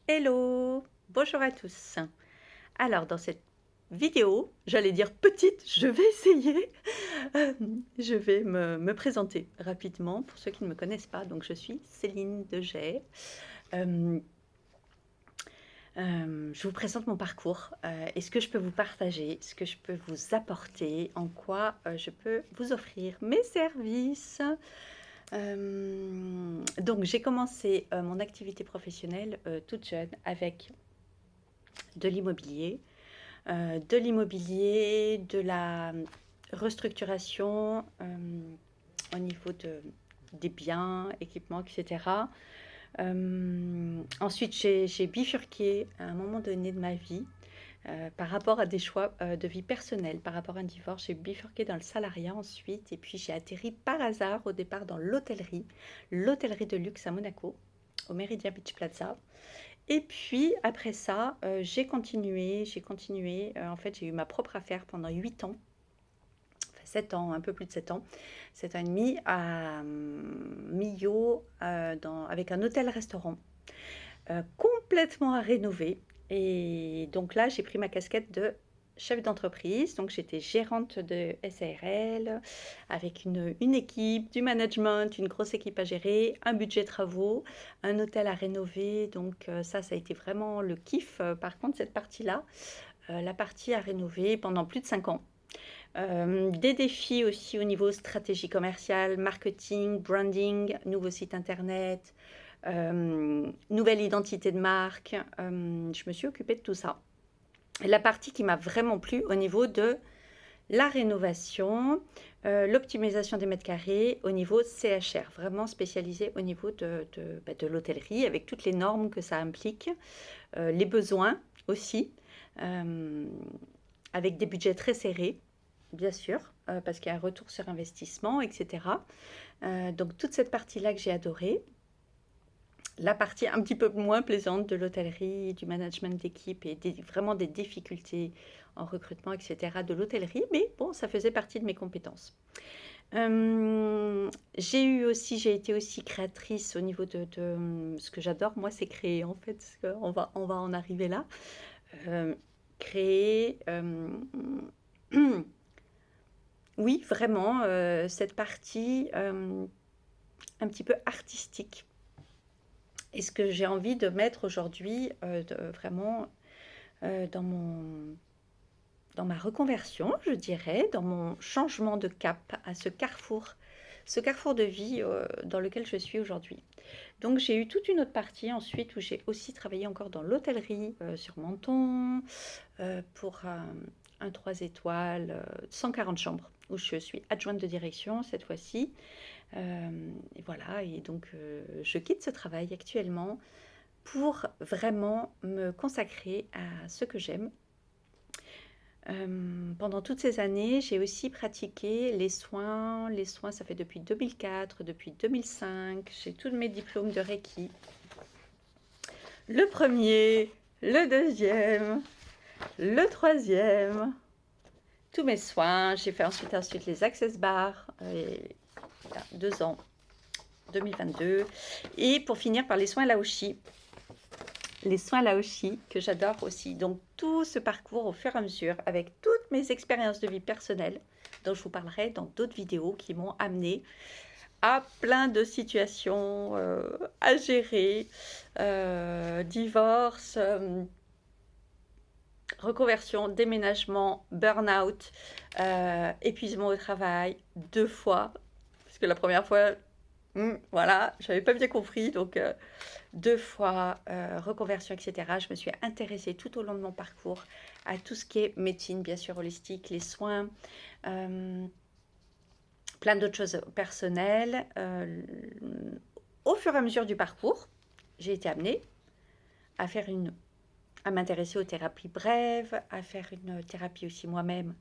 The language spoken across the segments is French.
Hello, bonjour à tous. Alors dans cette vidéo, j'allais dire petite, je vais essayer, je vais me présenter rapidement pour ceux qui ne me connaissent pas. Donc je suis Céline Degey. Hem, je vous présente mon parcours, et ce que je peux vous partager, ce que je peux vous apporter, en quoi, je peux vous offrir mes services. Donc j'ai commencé, mon activité professionnelle, toute jeune avec de l'immobilier. De la restructuration au niveau des biens, équipements, etc. Ensuite, j'ai bifurqué à un moment donné de ma vie par rapport à des choix de vie personnelle, par rapport à un divorce. J'ai bifurqué dans le salariat ensuite, et puis j'ai atterri par hasard au départ dans l'hôtellerie de luxe à Monaco, au Meridia Beach Plaza. Et puis après ça, j'ai continué. En fait, j'ai eu ma propre affaire pendant 8 ans, enfin 7 ans, un peu plus de 7 ans, 7 ans et demi, à Millau, avec un hôtel-restaurant complètement à rénover. Et donc là, j'ai pris ma casquette de chef d'entreprise. Donc j'étais gérante de SARL avec une équipe, du management, une grosse équipe à gérer, un budget travaux, un hôtel à rénover. Donc ça a été vraiment le kiff. Par contre, cette partie-là, la partie à rénover pendant plus de 5 ans. Des défis aussi au niveau stratégie commerciale, marketing, branding, nouveau site internet, nouvelle identité de marque. Je me suis occupée de tout ça. Et la partie qui m'a vraiment plu au niveau de la rénovation, l'optimisation des mètres carrés au niveau CHR, vraiment spécialisé au niveau de l'hôtellerie, avec toutes les normes que ça implique, les besoins aussi, avec des budgets très serrés, bien sûr, parce qu'il y a un retour sur investissement, etc. Donc toute cette partie-là que j'ai adorée. La partie un petit peu moins plaisante de l'hôtellerie, du management d'équipe et vraiment des difficultés en recrutement, etc. de l'hôtellerie, mais bon, ça faisait partie de mes compétences. J'ai été aussi créatrice au niveau de ce que j'adore, moi, c'est créer en fait. On va en arriver là. Créer, oui, vraiment, cette partie un petit peu artistique. Et ce que j'ai envie de mettre aujourd'hui, vraiment dans ma reconversion, je dirais, dans mon changement de cap à ce carrefour de vie dans lequel je suis aujourd'hui. Donc j'ai eu toute une autre partie ensuite où j'ai aussi travaillé encore dans l'hôtellerie sur Menton pour un 3 étoiles, 140 chambres, où je suis adjointe de direction cette fois-ci. Et voilà, et donc je quitte ce travail actuellement pour vraiment me consacrer à ce que j'aime. Pendant toutes ces années, j'ai aussi pratiqué les soins. Les soins, ça fait depuis 2004, depuis 2005. J'ai tous mes diplômes de Reiki. Le premier, le deuxième, le troisième. Tous mes soins. J'ai fait ensuite les Access Bars, il y a 2 ans, 2022. Et pour finir par les soins Laoshi. Les soins Laoshi, que j'adore aussi. Donc tout ce parcours au fur et à mesure, avec toutes mes expériences de vie personnelle, dont je vous parlerai dans d'autres vidéos qui m'ont amené à plein de situations à gérer, divorce, reconversion, déménagement, burn-out, épuisement au travail, 2 fois, parce que la première fois, voilà, j'avais pas bien compris, donc 2 fois, reconversion, etc. Je me suis intéressée tout au long de mon parcours à tout ce qui est médecine, bien sûr, holistique, les soins, plein d'autres choses personnelles. Au fur et à mesure du parcours, j'ai été amenée à m'intéresser aux thérapies brèves, à faire une thérapie aussi moi-même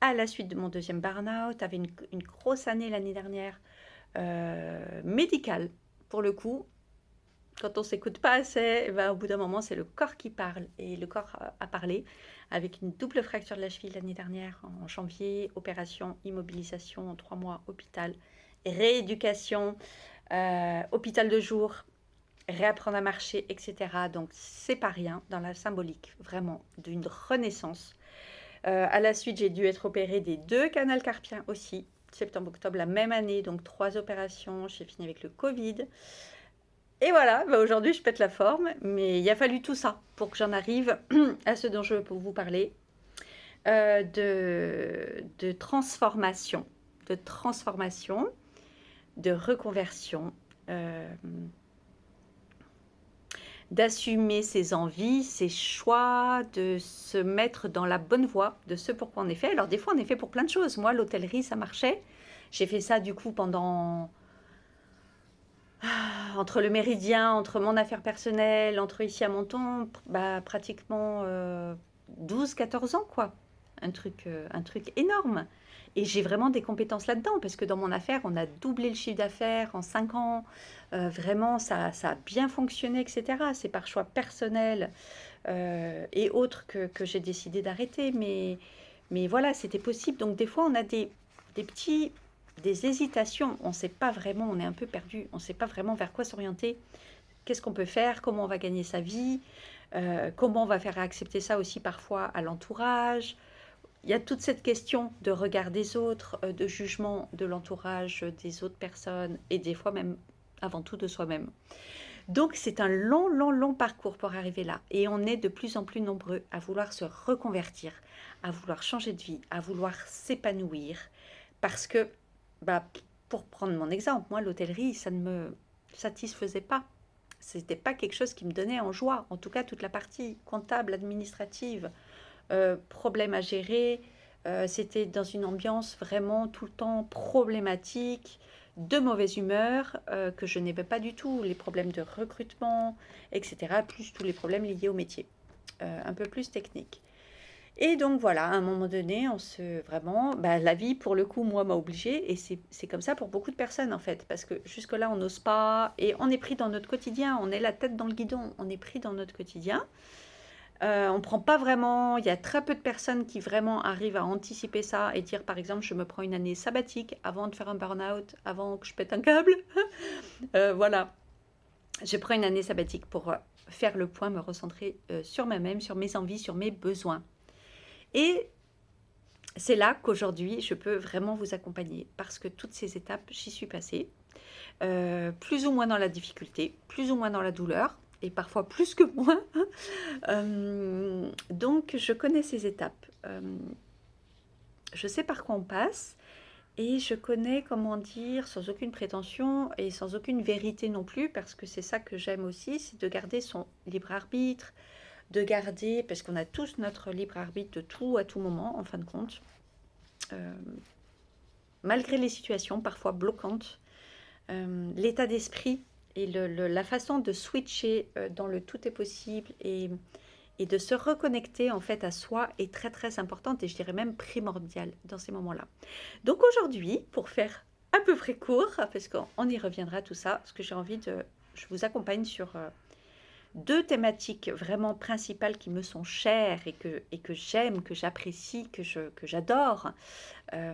à la suite de mon deuxième burn-out. J'avais une grosse année l'année dernière médicale, pour le coup. Quand on ne s'écoute pas assez, ben, au bout d'un moment, c'est le corps qui parle. Et le corps a parlé avec une double fracture de la cheville l'année dernière, en janvier, opération, immobilisation en 3 mois, hôpital, rééducation, hôpital de jour, réapprendre à marcher, etc. Donc, c'est pas rien dans la symbolique, vraiment, d'une renaissance. À la suite, j'ai dû être opérée des 2 canaux carpiens aussi, septembre-octobre la même année, donc 3 opérations. J'ai fini avec le Covid. Et voilà, bah aujourd'hui, je pète la forme, mais il a fallu tout ça pour que j'en arrive à ce dont je veux vous parler, de transformation, de reconversion, euh, d'assumer ses envies, ses choix, de se mettre dans la bonne voie de ce pourquoi on est fait. Alors des fois, on est fait pour plein de choses. Moi, l'hôtellerie, ça marchait. J'ai fait ça du coup pendant... entre le méridien, entre mon affaire personnelle, entre ici à Menton, bah, pratiquement 12-14 ans, quoi. Un truc énorme. Et j'ai vraiment des compétences là-dedans, parce que dans mon affaire, on a doublé le chiffre d'affaires en 5 ans. Vraiment, ça a bien fonctionné, etc. C'est par choix personnel et autres que j'ai décidé d'arrêter. Mais voilà, c'était possible. Donc des fois, on a des petits... des hésitations. On ne sait pas vraiment, on est un peu perdu. On ne sait pas vraiment vers quoi s'orienter. Qu'est-ce qu'on peut faire? Comment on va gagner sa vie? Comment on va faire accepter ça aussi parfois à l'entourage? Il y a toute cette question de regard des autres, de jugement de l'entourage, des autres personnes, et des fois même, avant tout, de soi-même. Donc c'est un long, long, long parcours pour arriver là. Et on est de plus en plus nombreux à vouloir se reconvertir, à vouloir changer de vie, à vouloir s'épanouir. Parce que, bah, pour prendre mon exemple, moi, l'hôtellerie, ça ne me satisfaisait pas. C'était pas quelque chose qui me donnait en joie. En tout cas, toute la partie comptable, administrative, problème à gérer. C'était dans une ambiance vraiment tout le temps problématique, de mauvaise humeur, que je n'aimais pas du tout, les problèmes de recrutement, etc., plus tous les problèmes liés au métier, un peu plus technique. Et donc voilà, à un moment donné, on se vraiment, bah, la vie pour le coup, moi, m'a obligée, et c'est comme ça pour beaucoup de personnes en fait, parce que jusque-là, on n'ose pas, et on est pris dans notre quotidien, on est la tête dans le guidon, on est pris dans notre quotidien. On ne prend pas vraiment, il y a très peu de personnes qui vraiment arrivent à anticiper ça et dire par exemple je me prends une année sabbatique avant de faire un burn-out, avant que je pète un câble. Voilà, je prends une année sabbatique pour faire le point, me recentrer sur moi-même, sur mes envies, sur mes besoins. Et c'est là qu'aujourd'hui je peux vraiment vous accompagner parce que toutes ces étapes, j'y suis passée, plus ou moins dans la difficulté, plus ou moins dans la douleur, et parfois plus que moi. Donc, je connais ces étapes. Je sais par quoi on passe et je connais, comment dire, sans aucune prétention et sans aucune vérité non plus, parce que c'est ça que j'aime aussi, c'est de garder son libre arbitre, de garder, parce qu'on a tous notre libre arbitre de tout à tout moment, en fin de compte, malgré les situations parfois bloquantes, l'état d'esprit et la façon de switcher dans le tout est possible et de se reconnecter en fait à soi est très très importante et je dirais même primordiale dans ces moments-là. Donc aujourd'hui, pour faire à peu près court, parce qu'on y reviendra tout ça, parce que je vous accompagne sur 2 thématiques vraiment principales qui me sont chères et que j'aime, que j'apprécie, que j'adore, euh,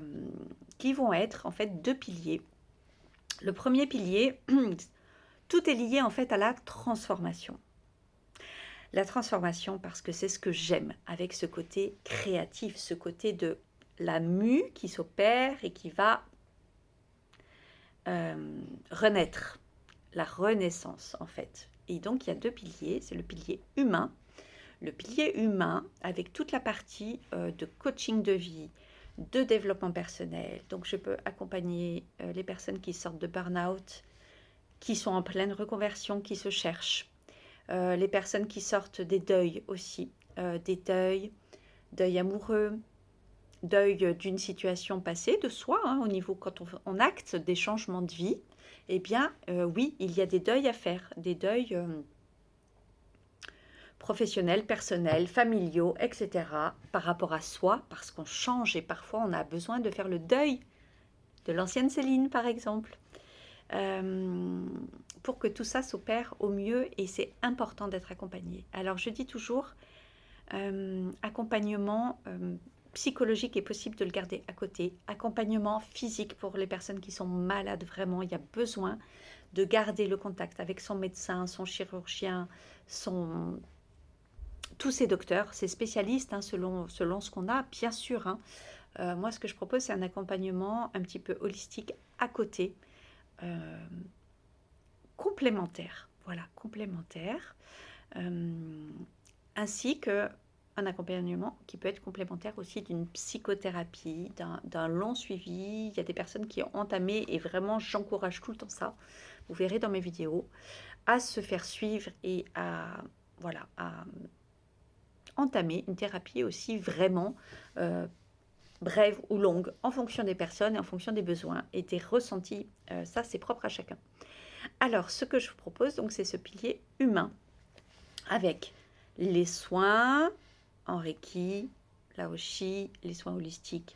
qui vont être en fait 2 piliers. Le premier pilier, tout est lié en fait à la transformation. La transformation parce que c'est ce que j'aime avec ce côté créatif, ce côté de la mue qui s'opère et qui va renaître, la renaissance en fait. Et donc il y a 2 piliers, c'est le pilier humain avec toute la partie de coaching de vie, de développement personnel. Donc je peux accompagner les personnes qui sortent de burn-out, qui sont en pleine reconversion, qui se cherchent. Les personnes qui sortent des deuils aussi, des deuil amoureux, deuil d'une situation passée de soi, hein, au niveau quand on acte des changements de vie, eh bien oui, il y a des deuils à faire, des deuils professionnels, personnels, familiaux, etc. par rapport à soi, parce qu'on change et parfois on a besoin de faire le deuil de l'ancienne Céline par exemple. Pour que tout ça s'opère au mieux et c'est important d'être accompagné. Alors je dis toujours, accompagnement psychologique est possible de le garder à côté, accompagnement physique pour les personnes qui sont malades vraiment, il y a besoin de garder le contact avec son médecin, son chirurgien, tous ces docteurs, ces spécialistes, hein, selon ce qu'on a, bien sûr. Hein. Moi, ce que je propose, c'est un accompagnement un petit peu holistique à côté, euh, complémentaire. Voilà, complémentaire. Ainsi que un accompagnement qui peut être complémentaire aussi d'une psychothérapie, d'un long suivi. Il y a des personnes qui ont entamé, et vraiment j'encourage tout le temps ça, vous verrez dans mes vidéos, à se faire suivre et à, voilà, à entamer une thérapie aussi vraiment brève ou longue, en fonction des personnes et en fonction des besoins et des ressentis. Ça, c'est propre à chacun. Alors, ce que je vous propose, donc, c'est ce pilier humain avec les soins en Reiki, Laoshi, les soins holistiques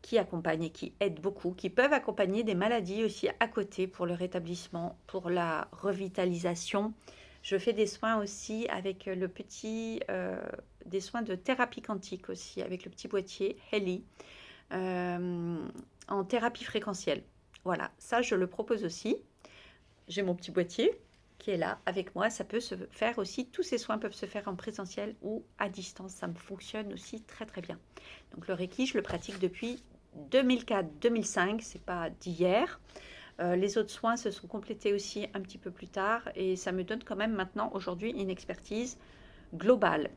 qui accompagnent et qui aident beaucoup, qui peuvent accompagner des maladies aussi à côté pour le rétablissement, pour la revitalisation. Je fais des soins aussi avec des soins de thérapie quantique aussi, avec le petit boîtier Heli, en thérapie fréquentielle. Voilà, ça je le propose aussi. J'ai mon petit boîtier qui est là avec moi. Ça peut se faire aussi, tous ces soins peuvent se faire en présentiel ou à distance. Ça me fonctionne aussi très très bien. Donc le Reiki, je le pratique depuis 2004-2005, c'est pas d'hier. Les autres soins se sont complétés aussi un petit peu plus tard et ça me donne quand même maintenant aujourd'hui une expertise globale.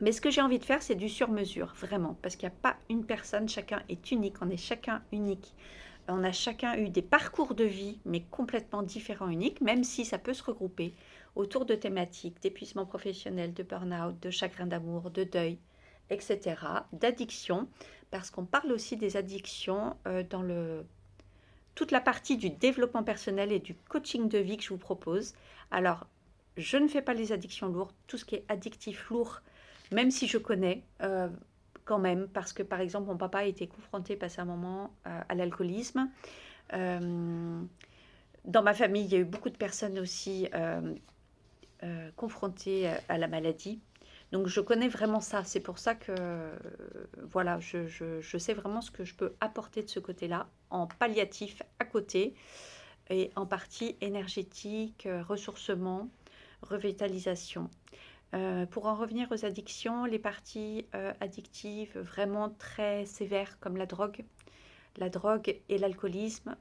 Mais ce que j'ai envie de faire, c'est du sur-mesure, vraiment, parce qu'il n'y a pas une personne, chacun est unique, on est chacun unique. On a chacun eu des parcours de vie, mais complètement différents, uniques, même si ça peut se regrouper autour de thématiques d'épuisement professionnel, de burn-out, de chagrin d'amour, de deuil, etc., d'addiction, parce qu'on parle aussi des addictions dans toute la partie du développement personnel et du coaching de vie que je vous propose. Alors, je ne fais pas les addictions lourdes, tout ce qui est addictif lourd, même si je connais quand même, parce que par exemple, mon papa a été confronté, passé un moment, à l'alcoolisme. Dans ma famille, il y a eu beaucoup de personnes aussi confrontées à la maladie. Donc je connais vraiment ça, c'est pour ça que voilà, je sais vraiment ce que je peux apporter de ce côté-là, en palliatif à côté, et en partie énergétique, ressourcement, revitalisation. Pour en revenir aux addictions, les parties addictives vraiment très sévères comme la drogue et l'alcoolisme,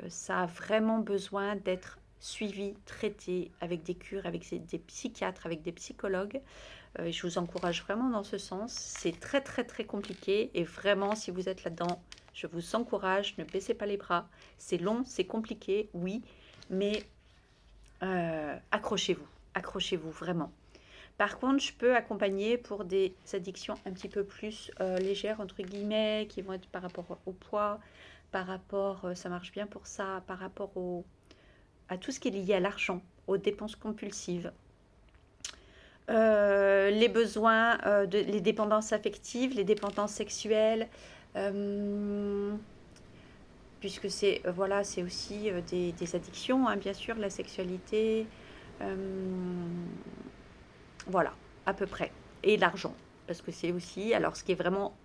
ça a vraiment besoin d'être suivi, traité avec des cures, avec des psychiatres, avec des psychologues. Je vous encourage vraiment dans ce sens. C'est très très très compliqué et vraiment si vous êtes là-dedans, je vous encourage, ne baissez pas les bras. C'est long, c'est compliqué, oui, mais accrochez-vous vraiment. Par contre, je peux accompagner pour des addictions un petit peu plus légères, entre guillemets, qui vont être par rapport au poids, par rapport, ça marche bien pour ça, par rapport à tout ce qui est lié à l'argent, aux dépenses compulsives, les besoins, les dépendances affectives, les dépendances sexuelles, puisque c'est voilà, c'est aussi des addictions, hein, bien sûr, la sexualité, voilà, à peu près. Et l'argent, parce que c'est aussi, alors ce qui est vraiment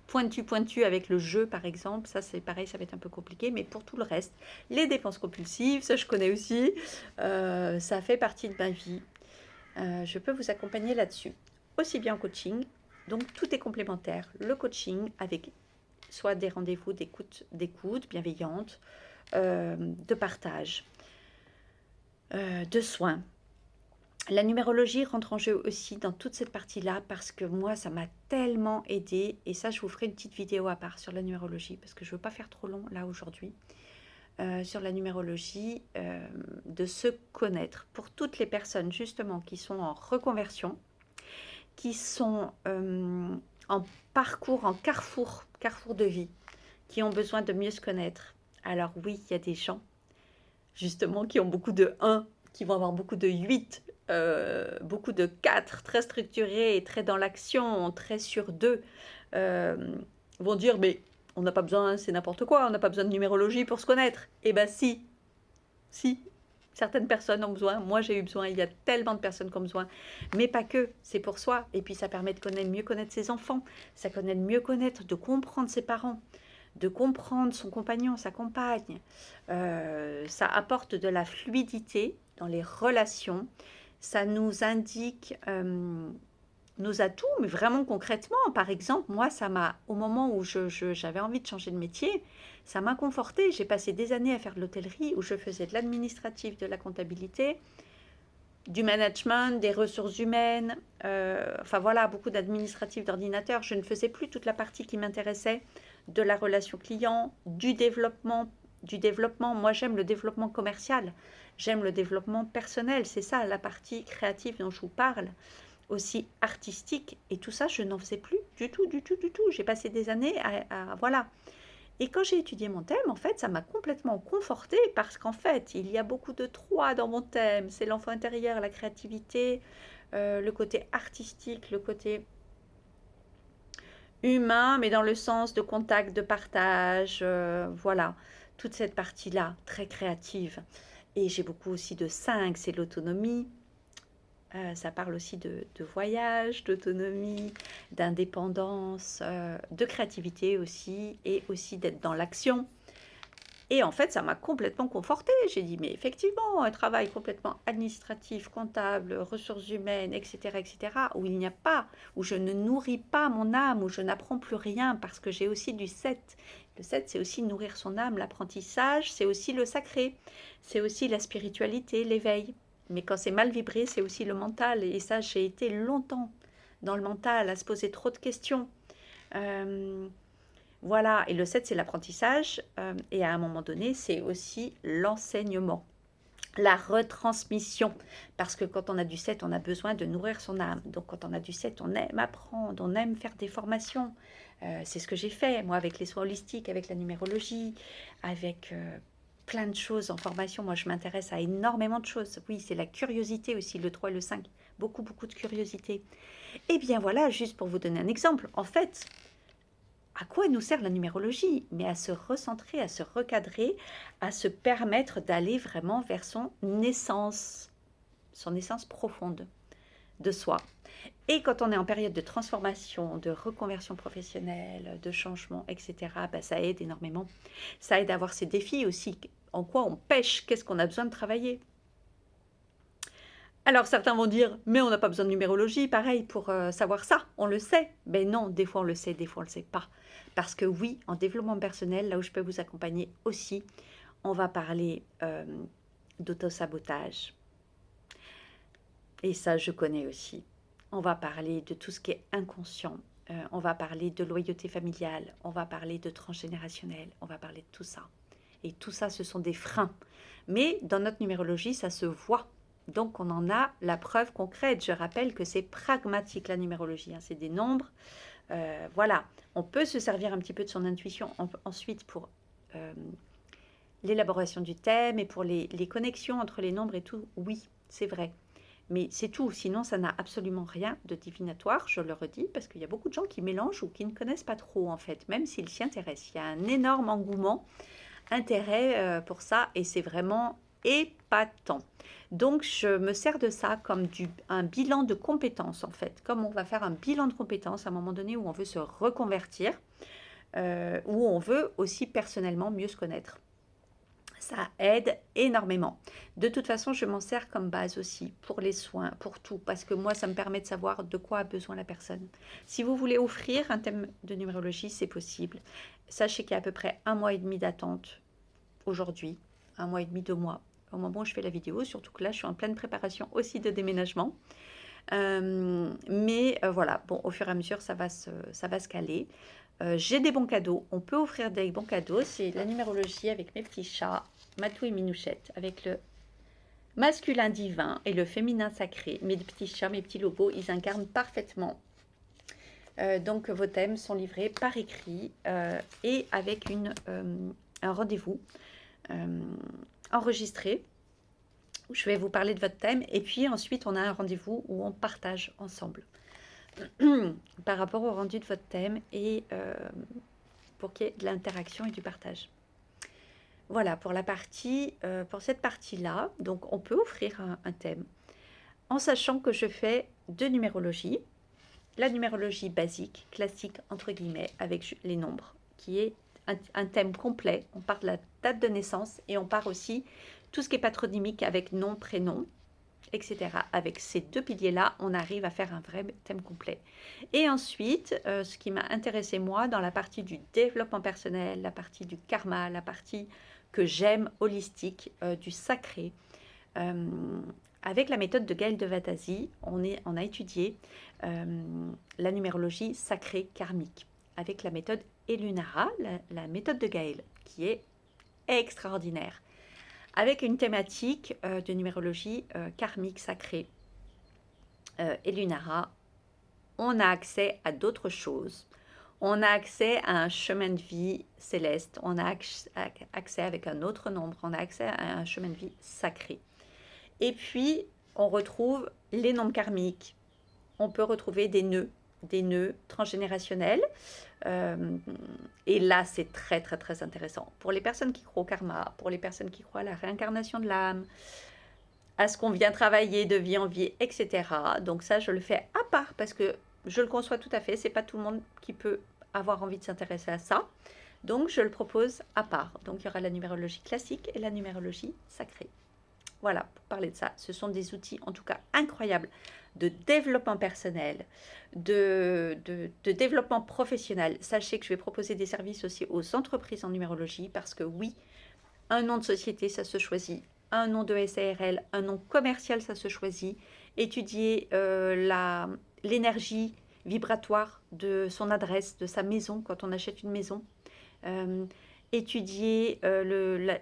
pointu avec le jeu, par exemple, ça c'est pareil, ça va être un peu compliqué, mais pour tout le reste, les dépenses compulsives, ça je connais aussi, ça fait partie de ma vie. Je peux vous accompagner là-dessus, aussi bien en coaching, donc tout est complémentaire. Le coaching avec soit des rendez-vous d'écoute bienveillante, de partage, de soins. La numérologie rentre en jeu aussi dans toute cette partie-là parce que moi, ça m'a tellement aidé. Et ça, je vous ferai une petite vidéo à part sur la numérologie parce que je ne veux pas faire trop long là aujourd'hui. Sur la numérologie, de se connaître. Pour toutes les personnes justement qui sont en reconversion, qui sont en parcours, en carrefour de vie, qui ont besoin de mieux se connaître. Alors oui, il y a des gens justement qui ont beaucoup de 1, qui vont avoir beaucoup de 8, beaucoup de 4, très structurés, très dans l'action, très sur 2, vont dire mais on n'a pas besoin, c'est n'importe quoi, on n'a pas besoin de numérologie pour se connaître. Eh bien si, certaines personnes ont besoin, moi j'ai eu besoin, il y a tellement de personnes qui ont besoin, mais pas que, c'est pour soi. Et puis ça permet de mieux connaître ses enfants, ça permet de mieux connaître, de comprendre ses parents, de comprendre son compagnon, sa compagne. Ça apporte de la fluidité dans les relations. Ça nous indique nos atouts, mais vraiment concrètement. Par exemple, moi, ça m'a, au moment où j'avais envie de changer de métier, ça m'a conforté. J'ai passé des années à faire de l'hôtellerie où je faisais de l'administratif, de la comptabilité, du management, des ressources humaines, enfin voilà, beaucoup d'administratifs d'ordinateur. Je ne faisais plus toute la partie qui m'intéressait, de la relation client, du développement. Moi, j'aime le développement commercial, j'aime le développement personnel. C'est ça, la partie créative dont je vous parle, aussi artistique. Et tout ça, je n'en faisais plus du tout, du tout, du tout. J'ai passé des années voilà. Et quand j'ai étudié mon thème, en fait, ça m'a complètement confortée parce qu'en fait, il y a beaucoup de trois dans mon thème. C'est l'enfant intérieur, la créativité, le côté artistique, le côté humain, mais dans le sens de contact, de partage, voilà, toute cette partie-là, très créative. Et j'ai beaucoup aussi de 5, c'est l'autonomie. Ça parle aussi de voyage, d'autonomie, d'indépendance, de créativité aussi, et aussi d'être dans l'action. Et en fait, ça m'a complètement confortée. J'ai dit, mais effectivement, un travail complètement administratif, comptable, ressources humaines, etc., où il n'y a pas, où je ne nourris pas mon âme, où je n'apprends plus rien, parce que j'ai aussi du 7. Le 7, c'est aussi nourrir son âme, l'apprentissage, c'est aussi le sacré, c'est aussi la spiritualité, l'éveil. Mais quand c'est mal vibré, c'est aussi le mental. Et ça, j'ai été longtemps dans le mental, à se poser trop de questions. Voilà, et le 7, c'est l'apprentissage, et à un moment donné, c'est aussi l'enseignement, la retransmission. Parce que quand on a du 7, on a besoin de nourrir son âme. Donc quand on a du 7, on aime apprendre, on aime faire des formations. C'est ce que j'ai fait, moi, avec les soins holistiques, avec la numérologie, avec plein de choses en formation. Moi, je m'intéresse à énormément de choses. Oui, c'est la curiosité aussi, le 3 et le 5. Beaucoup, beaucoup de curiosité. Et bien voilà, juste pour vous donner un exemple, en fait, à quoi nous sert la numérologie? Mais à se recentrer, à se recadrer, à se permettre d'aller vraiment vers son essence profonde de soi. Et quand on est en période de transformation, de reconversion professionnelle, de changement, etc., ben ça aide énormément. Ça aide à avoir ces défis aussi. En quoi on pêche? Qu'est-ce qu'on a besoin de travailler? Alors certains vont dire, mais on n'a pas besoin de numérologie, pareil, pour savoir ça, on le sait. Ben non, des fois on le sait, des fois on ne le sait pas. Parce que oui, en développement personnel, là où je peux vous accompagner aussi, on va parler d'autosabotage. Et ça, je connais aussi. On va parler de tout ce qui est inconscient. On va parler de loyauté familiale. On va parler de transgénérationnel. On va parler de tout ça. Et tout ça, ce sont des freins. Mais dans notre numérologie, ça se voit. Donc, on en a la preuve concrète. Je rappelle que c'est pragmatique, la numérologie. Hein. C'est des nombres. Voilà. On peut se servir un petit peu de son intuition ensuite pour l'élaboration du thème et pour les connexions entre les nombres et tout. Oui, c'est vrai. Mais c'est tout, sinon ça n'a absolument rien de divinatoire, je le redis, parce qu'il y a beaucoup de gens qui mélangent ou qui ne connaissent pas trop en fait, même s'ils s'y intéressent. Il y a un énorme engouement, intérêt pour ça, et c'est vraiment épatant. Donc je me sers de ça comme un bilan de compétences en fait, comme on va faire un bilan de compétences à un moment donné où on veut se reconvertir, où on veut aussi personnellement mieux se connaître. Ça aide énormément. De toute façon, je m'en sers comme base aussi pour les soins, pour tout, parce que moi, ça me permet de savoir de quoi a besoin la personne. Si vous voulez offrir un thème de numérologie, c'est possible. Sachez qu'il y a à peu près 1 mois et demi d'attente aujourd'hui, 1 mois et demi, 2 mois, au moment où je fais la vidéo, surtout que là, je suis en pleine préparation aussi de déménagement. Mais voilà, bon, au fur et à mesure, ça va se caler. J'ai des bons cadeaux. On peut offrir des bons cadeaux. C'est la numérologie avec mes petits chats, Matou et Minouchette, avec le masculin divin et le féminin sacré. Mes petits chats, mes petits logos, ils incarnent parfaitement. Donc vos thèmes sont livrés par écrit et avec un rendez-vous enregistré où je vais vous parler de votre thème. Et puis ensuite, on a un rendez-vous où on partage ensemble par rapport au rendu de votre thème et pour qu'il y ait de l'interaction et du partage. Voilà, pour cette partie-là, donc on peut offrir un thème en sachant que je fais de numérologie, la numérologie basique, classique, entre guillemets, avec les nombres, qui est un thème complet. On part de la date de naissance et on part aussi tout ce qui est patronymique avec nom, prénom, etc. Avec ces 2 piliers-là, on arrive à faire un vrai thème complet. Et ensuite, ce qui m'a intéressé moi dans la partie du développement personnel, la partie du karma, la partie que j'aime holistique, du sacré, avec la méthode de Gaël de Vatasi, on a étudié la numérologie sacrée karmique avec la méthode Elunara, la méthode de Gaël, qui est extraordinaire, avec une thématique de numérologie karmique sacrée. Elunara, on a accès à d'autres choses. On a accès à un chemin de vie céleste, on a accès avec un autre nombre, on a accès à un chemin de vie sacré. Et puis, on retrouve les nombres karmiques. On peut retrouver des nœuds transgénérationnels. Et là, c'est très, très, très intéressant. Pour les personnes qui croient au karma, pour les personnes qui croient à la réincarnation de l'âme, à ce qu'on vient travailler de vie en vie, etc. Donc ça, je le fais à part parce que je le conçois tout à fait. C'est pas tout le monde qui peut avoir envie de s'intéresser à ça. Donc, je le propose à part. Donc, il y aura la numérologie classique et la numérologie sacrée. Voilà, pour parler de ça. Ce sont des outils, en tout cas, incroyables de développement personnel, de développement professionnel. Sachez que je vais proposer des services aussi aux entreprises en numérologie parce que oui, un nom de société, ça se choisit. Un nom de SARL, un nom commercial, ça se choisit. Étudier l'énergie vibratoire de son adresse, de sa maison, quand on achète une maison. Étudier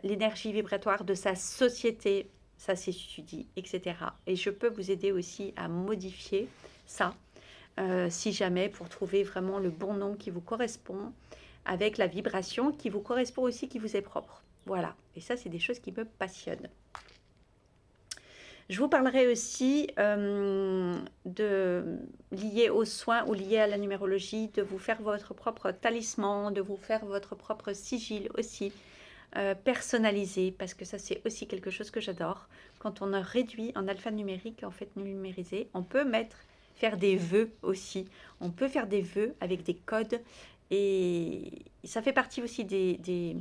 l'énergie vibratoire de sa société, ça s'étudie, etc. Et je peux vous aider aussi à modifier ça, si jamais, pour trouver vraiment le bon nom qui vous correspond, avec la vibration qui vous correspond aussi, qui vous est propre. Voilà, et ça, c'est des choses qui me passionnent. Je vous parlerai aussi lié aux soins ou lié à la numérologie, de vous faire votre propre talisman, de vous faire votre propre sigil aussi, personnalisé, parce que ça, c'est aussi quelque chose que j'adore. Quand on a réduit en alphanumérique, en fait numérisé, on peut faire des vœux aussi. On peut faire des vœux avec des codes, et ça fait partie aussi de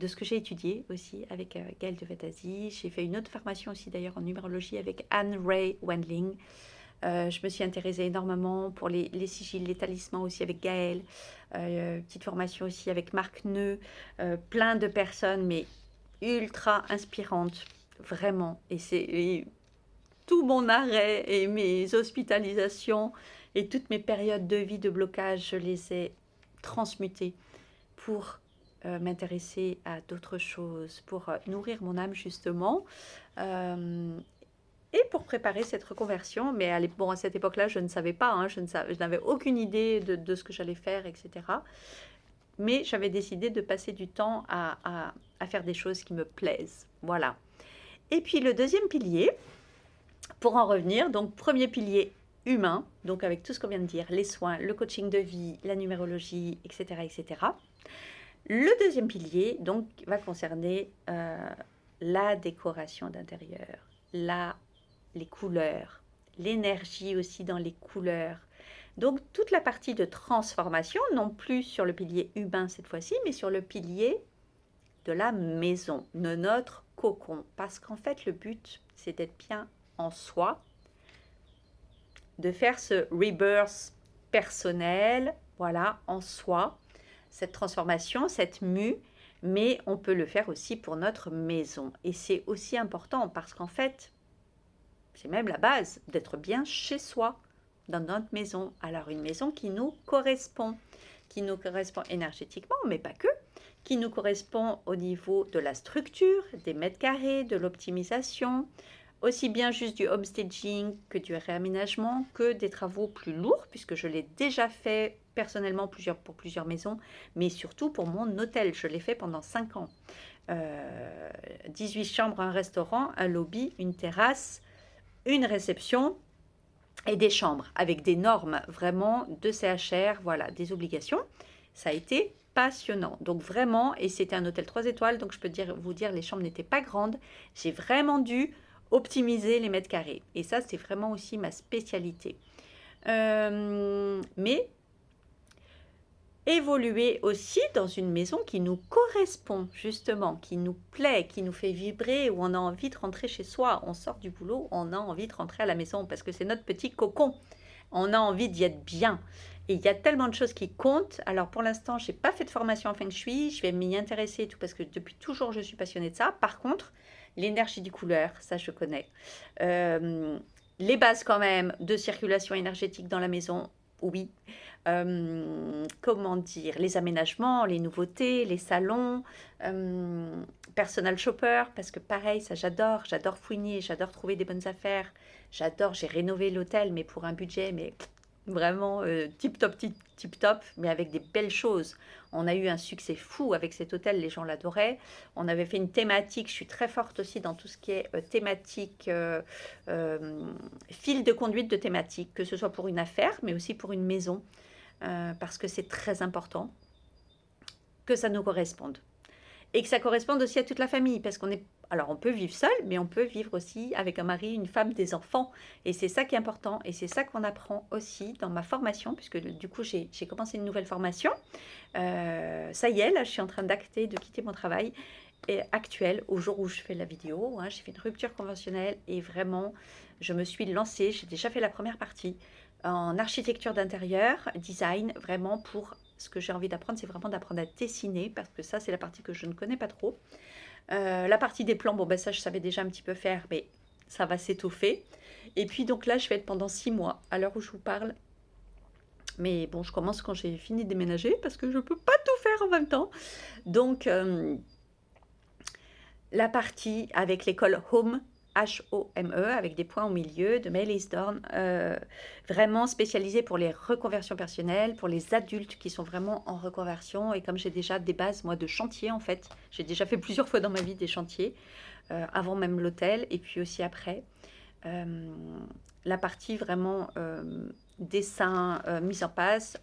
ce que j'ai étudié aussi avec Gaël de Vatasi. J'ai fait une autre formation aussi d'ailleurs en numérologie avec Anne-Ray Wendling. Je me suis intéressée énormément pour les sigils, les talismans aussi avec Gaël. Petite formation aussi avec Marc Neu. Plein de personnes, mais ultra inspirantes, vraiment. Et tout mon arrêt et mes hospitalisations et toutes mes périodes de vie de blocage, je les ai transmutées pour m'intéresser à d'autres choses, pour nourrir mon âme justement, et pour préparer cette reconversion. Mais à cette époque-là, je ne savais pas, hein, je n'avais aucune idée de ce que j'allais faire, etc. Mais j'avais décidé de passer du temps à faire des choses qui me plaisent. Voilà. Et puis le deuxième pilier, pour en revenir, donc premier pilier humain, donc avec tout ce qu'on vient de dire, les soins, le coaching de vie, la numérologie, etc., etc. Le deuxième pilier, donc, va concerner la décoration d'intérieur, les couleurs, l'énergie aussi dans les couleurs. Donc, toute la partie de transformation, non plus sur le pilier humain cette fois-ci, mais sur le pilier de la maison, de notre cocon. Parce qu'en fait, le but, c'est d'être bien en soi, de faire ce rebirth personnel, voilà, en soi, cette transformation, cette mue, mais on peut le faire aussi pour notre maison. Et c'est aussi important parce qu'en fait, c'est même la base d'être bien chez soi, dans notre maison. Alors une maison qui nous correspond énergétiquement, mais pas que, qui nous correspond au niveau de la structure, des mètres carrés, de l'optimisation, aussi bien juste du homestaging que du réaménagement, que des travaux plus lourds, puisque je l'ai déjà fait personnellement pour plusieurs maisons, mais surtout pour mon hôtel. Je l'ai fait pendant 5 ans. 18 chambres, un restaurant, un lobby, une terrasse, une réception et des chambres, avec des normes vraiment de CHR, voilà, des obligations. Ça a été passionnant. Donc vraiment, et c'était un hôtel 3 étoiles, donc je peux vous dire, les chambres n'étaient pas grandes. J'ai vraiment dû optimiser les mètres carrés. Et ça, c'est vraiment aussi ma spécialité. Mais évoluer aussi dans une maison qui nous correspond, justement, qui nous plaît, qui nous fait vibrer, où on a envie de rentrer chez soi. On sort du boulot, on a envie de rentrer à la maison parce que c'est notre petit cocon. On a envie d'y être bien. Et il y a tellement de choses qui comptent. Alors pour l'instant, je n'ai pas fait de formation en Feng Shui. Je vais m'y intéresser et tout parce que depuis toujours, je suis passionnée de ça. Par contre, l'énergie du couleur, ça je connais. Les bases quand même de circulation énergétique dans la maison, oui. Comment dire, les aménagements, les nouveautés, les salons, personal shopper, parce que pareil, ça j'adore fouiner, j'adore trouver des bonnes affaires, j'ai rénové l'hôtel, mais pour un budget, mais vraiment tip top, mais avec des belles choses. On a eu un succès fou avec cet hôtel, les gens l'adoraient. On avait fait une thématique, je suis très forte aussi dans tout ce qui est thématique, fil de conduite de thématique, que ce soit pour une affaire, mais aussi pour une maison. Parce que c'est très important que ça nous corresponde. Et que ça corresponde aussi à toute la famille, parce qu'on est... Alors, on peut vivre seul, mais on peut vivre aussi avec un mari, une femme, des enfants. Et c'est ça qui est important, et c'est ça qu'on apprend aussi dans ma formation, puisque du coup, j'ai commencé une nouvelle formation. Ça y est, là, je suis en train d'acter, de quitter mon travail actuel, au jour où je fais la vidéo. Hein, j'ai fait une rupture conventionnelle, et vraiment, je me suis lancée, j'ai déjà fait la première partie, en architecture d'intérieur, design, vraiment pour ce que j'ai envie d'apprendre, c'est vraiment d'apprendre à dessiner, parce que ça, c'est la partie que je ne connais pas trop. La partie des plans, bon, ben ça, je savais déjà un petit peu faire, mais ça va s'étoffer. Et puis, donc là, je vais être pendant 6 mois, à l'heure où je vous parle. Mais bon, je commence quand j'ai fini de déménager, parce que je ne peux pas tout faire en même temps. Donc, la partie avec l'école Home, H-O-M-E, avec des points au milieu, de Melis Dorn, vraiment spécialisée pour les reconversions personnelles, pour les adultes qui sont vraiment en reconversion. Et comme j'ai déjà des bases, moi, de chantier, en fait, j'ai déjà fait plusieurs fois dans ma vie des chantiers, avant même l'hôtel, et puis aussi après. La partie vraiment dessin, mise en place,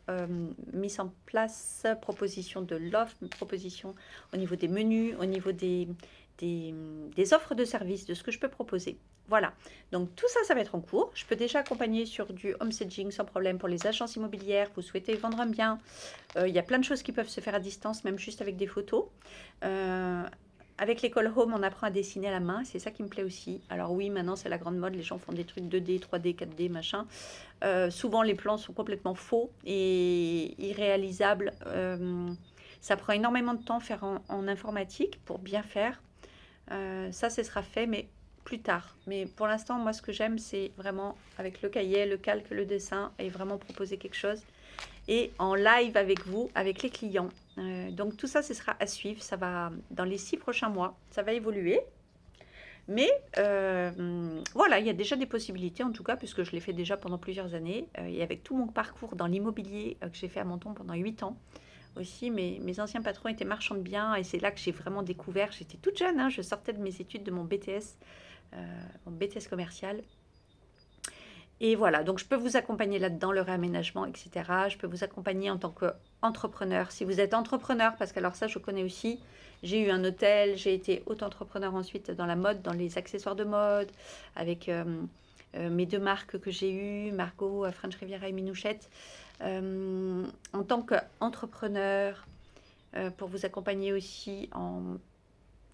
proposition de l'offre, proposition au niveau des menus, au niveau des offres de services, de ce que je peux proposer. Voilà, donc tout ça, ça va être en cours. Je peux déjà accompagner sur du homestaging sans problème pour les agences immobilières. Vous souhaitez vendre un bien, il y a plein de choses qui peuvent se faire à distance, même juste avec des photos. Avec l'école Home, on apprend à dessiner à la main, c'est ça qui me plaît aussi. Alors oui, maintenant c'est la grande mode, les gens font des trucs 2D, 3D, 4D, machin. Souvent les plans sont complètement faux et irréalisables. Ça prend énormément de temps à faire en informatique pour bien faire. Ça, ce sera fait, mais plus tard. Mais pour l'instant, moi, ce que j'aime, c'est vraiment avec le cahier, le calque, le dessin, et vraiment proposer quelque chose. Et en live avec vous, avec les clients. Donc tout ça, ce sera à suivre. Ça va, dans les 6 prochains mois, ça va évoluer. Mais voilà, il y a déjà des possibilités, en tout cas, puisque je l'ai fait déjà pendant plusieurs années. Et avec tout mon parcours dans l'immobilier que j'ai fait à Menton pendant 8 ans, aussi, mes anciens patrons étaient marchands de biens et c'est là que j'ai vraiment découvert. J'étais toute jeune, hein, je sortais de mes études de mon BTS commercial. Et voilà, donc je peux vous accompagner là-dedans, le réaménagement, etc. Je peux vous accompagner en tant qu'entrepreneur. Si vous êtes entrepreneur, parce que alors ça, je connais aussi. J'ai eu un hôtel, j'ai été auto-entrepreneur ensuite dans la mode, dans les accessoires de mode, avec mes 2 marques que j'ai eues, Margot, French Riviera et Minouchette. En tant qu'entrepreneur, pour vous accompagner aussi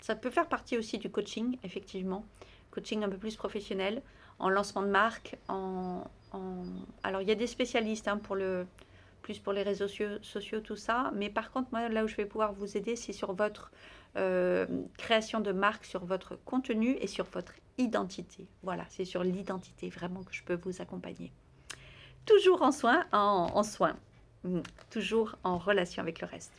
ça peut faire partie aussi du coaching, effectivement. Coaching un peu plus professionnel, en lancement de marque. Alors, il y a des spécialistes hein, plus pour les réseaux sociaux, tout ça. Mais par contre, moi, là où je vais pouvoir vous aider, c'est sur votre création de marque, sur votre contenu et sur votre identité. Voilà, c'est sur l'identité vraiment que je peux vous accompagner. Toujours en soin, toujours en relation avec le reste.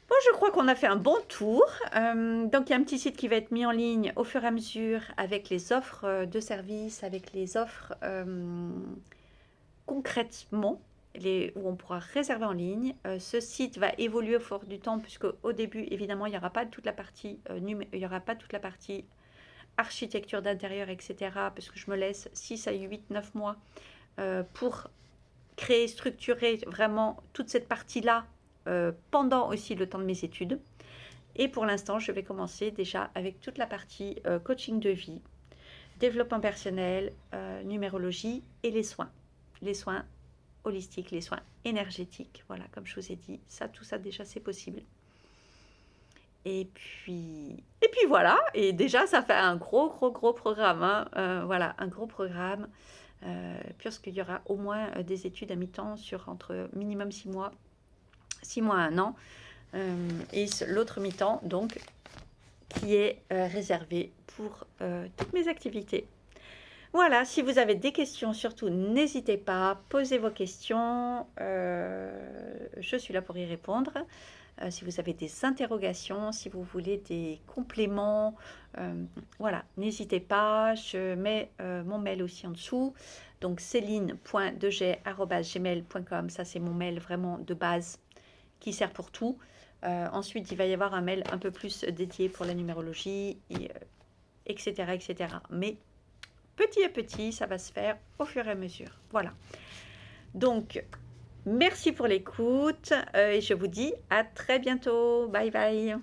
Bon, je crois qu'on a fait un bon tour. Donc, il y a un petit site qui va être mis en ligne au fur et à mesure avec les offres de services, avec les offres concrètement, où on pourra réserver en ligne. Ce site va évoluer au fur du temps, puisque au début, évidemment, il n'y aura pas toute la partie architecture d'intérieur, etc. Parce que je me laisse 6 à 8, 9 mois pour créer, structurer vraiment toute cette partie-là pendant aussi le temps de mes études. Et pour l'instant, je vais commencer déjà avec toute la partie coaching de vie, développement personnel, numérologie et les soins. Les soins holistiques, les soins énergétiques. Voilà, comme je vous ai dit, ça, tout ça déjà c'est possible. Et puis voilà, et déjà ça fait un gros programme, hein. Voilà, un gros programme, puisqu'il y aura au moins des études à mi-temps sur entre minimum 6 mois, 6 mois à 1 an, et l'autre mi-temps, donc, qui est réservé pour toutes mes activités. Voilà, si vous avez des questions, surtout n'hésitez pas, posez vos questions, je suis là pour y répondre. Si vous avez des interrogations, si vous voulez des compléments, voilà, n'hésitez pas. Je mets mon mail aussi en dessous. Donc céline.degey@gmail.com, ça c'est mon mail vraiment de base qui sert pour tout. Ensuite, il va y avoir un mail un peu plus dédié pour la numérologie, et, etc., etc. Mais petit à petit, ça va se faire au fur et à mesure. Voilà. Donc, merci pour l'écoute et je vous dis à très bientôt. Bye bye.